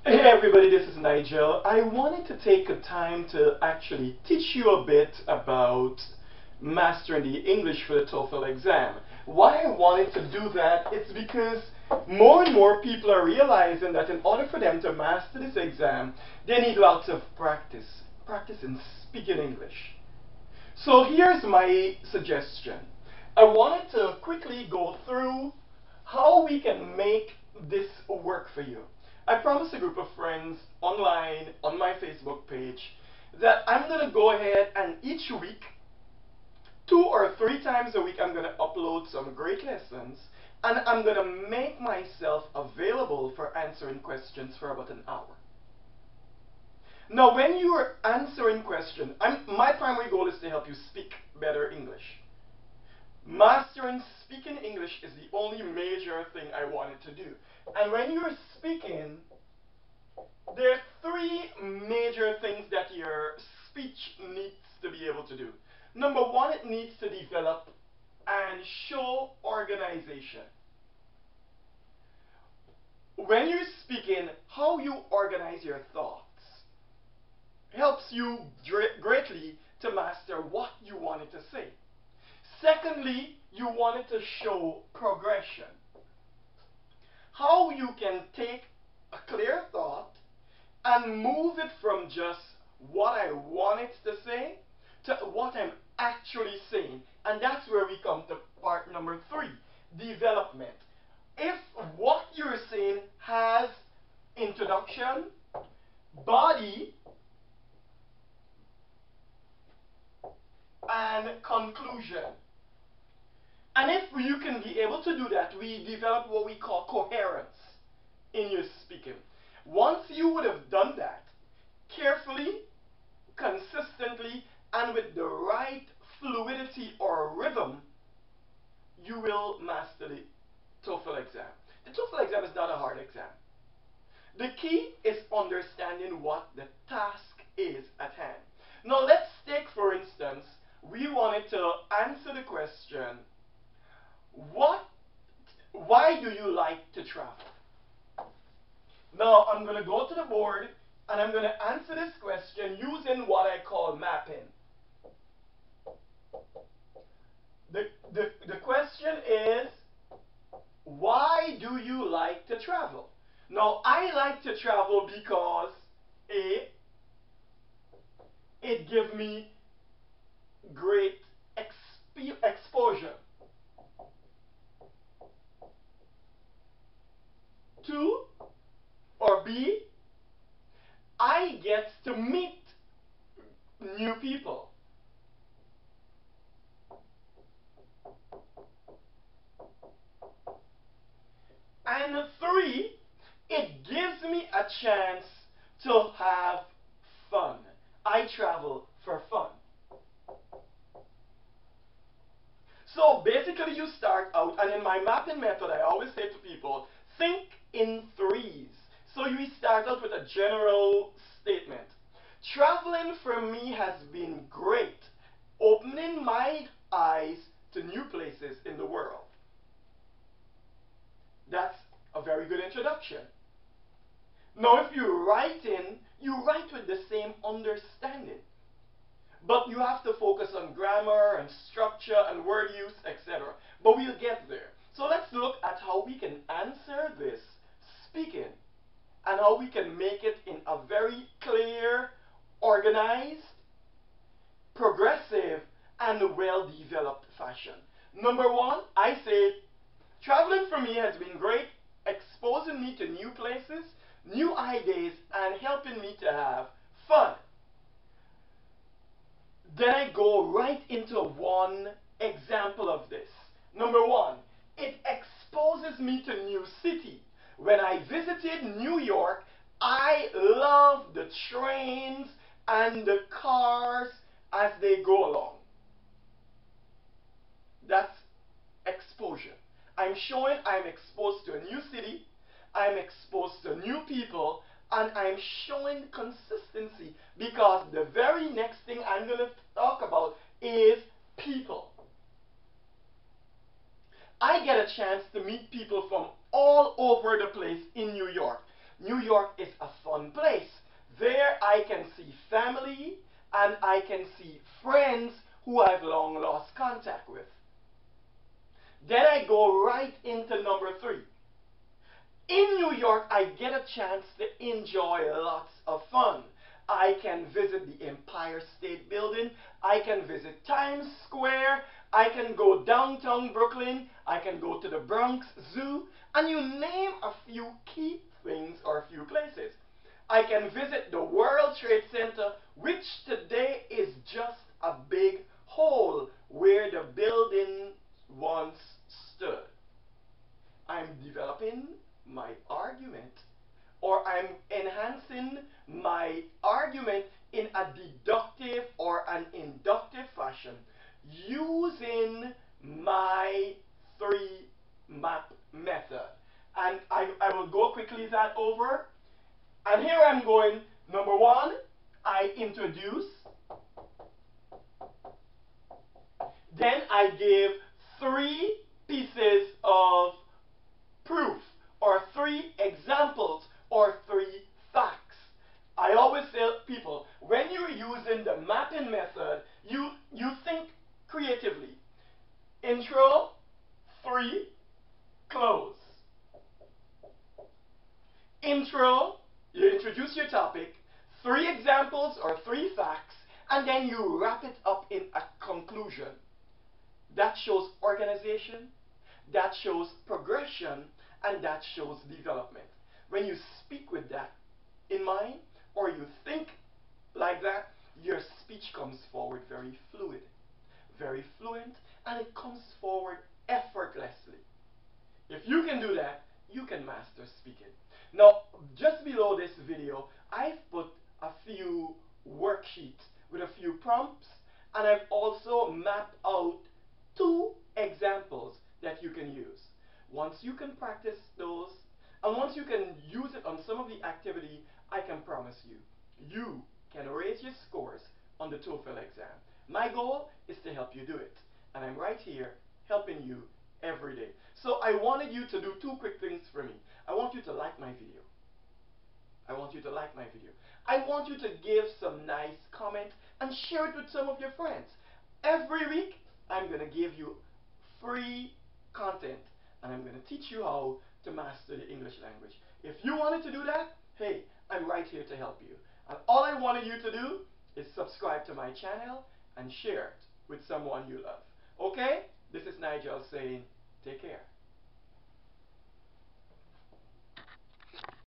Hey everybody, this is Nigel. I wanted to take a time to actually teach you a bit about mastering the English for the TOEFL exam. Why I wanted to do that is because more and more people are realizing that in order for them to master this exam, they need lots of practice in speaking English. So here's my suggestion. I wanted to quickly go through how we can make this work for you. I promised a group of friends online on my Facebook page that I'm going to go ahead and each week, 2 or 3 times a week, I'm going to upload some great lessons and I'm going to make myself available for answering questions for about an hour. Now, when you are answering questions, my primary goal is to help you speak better English. Mastering speaking English is the only major thing I wanted to do. And when you're speaking, there are three major things that your speech needs to be able to do. Number one, it needs to develop and show organization. When you're speaking, how you organize your thoughts helps you greatly to master what you wanted to say. Secondly, you wanted to show progression. How you can take a clear thought and move it from just what I wanted to say to what I'm actually saying. And that's where we come to part number 3, development. If what you're saying has introduction, body, and conclusion. And if you can be able to do that, we develop what we call coherence in your speaking. Once you would have done that, carefully, consistently, and with the right fluidity or rhythm, you will master the TOEFL exam. The TOEFL exam is not a hard exam. The key is understanding what the task is at hand. Now let's take, for instance, we wanted to answer the question, why do you like to travel? Now I'm going to go to the board and I'm going to answer this question using what I call mapping. The question is, why do you like to travel? Now I like to travel because A, it gives me great exposure. 2, or B, I get to meet new people. And 3, it gives me a chance to have fun. I travel for fun. So basically you start out, and in my mapping method I always say to people, think in threes. So you start out with a general statement. Traveling for me has been great, opening my eyes to new places in the world. That's a very good introduction. Now if you write with the same understanding. But you have to focus on grammar and structure and word use, etc. But we'll get there. So let's look at how we can answer this speaking and how we can make it in a very clear, organized, progressive, and well-developed fashion. Number one, I say, traveling for me has been great, exposing me to new places, new ideas, and helping me to have fun. Then I go right into one example of this. Number one, it exposes me to new city. When I visited New York, I love the trains and the cars as they go along. That's exposure. I'm showing I'm exposed to a new city, I'm exposed to new people, and I'm showing consistency because the very next thing I'm going to talk about is people. I get a chance to meet people from all over the place in New York. New York is a fun place. There I can see family and I can see friends who I've long lost contact with. Then I go right into number 3. In New York, I get a chance to enjoy lots of fun. I can visit the Empire State Building. I can visit Times Square. I can go downtown Brooklyn. I can go to the Bronx Zoo. And you name a few key things or a few places. I can visit the World Trade Center, which today is just a big hole where the building once stood. I'm developing my argument, or I'm enhancing my argument in a deductive or an inductive fashion using my 3-map method. And I will go quickly that over. And here I'm going, number 1, I introduce. Then I give 3 pieces of proof, or 3 examples, or 3 facts. I always tell people, when you're using the mapping method, you think creatively. Intro, 3, close. Intro, you introduce your topic, 3 examples or 3 facts, and then you wrap it up in a conclusion. That shows organization, that shows progression, and that shows development. When you speak with that in mind, or you think like that, your speech comes forward very fluid, very fluent, and it comes forward effortlessly. If you can do that, you can master speaking. Now, just below this video, I've put a few worksheets with a few prompts, and I've also mapped out 2 examples that you can use. Once you can practice those, and once you can use it on some of the activity, I can promise you, you can raise your scores on the TOEFL exam. My goal is to help you do it, and I'm right here helping you every day. So I wanted you to do 2 quick things for me. I want you to like my video. I want you to like my video. I want you to give some nice comments and share it with some of your friends. Every week, I'm going to give you free content, and I'm going to teach you how to master the English language. If you wanted to do that, hey, I'm right here to help you. And all I wanted you to do is subscribe to my channel and share it with someone you love. Okay? This is Nigel saying, take care.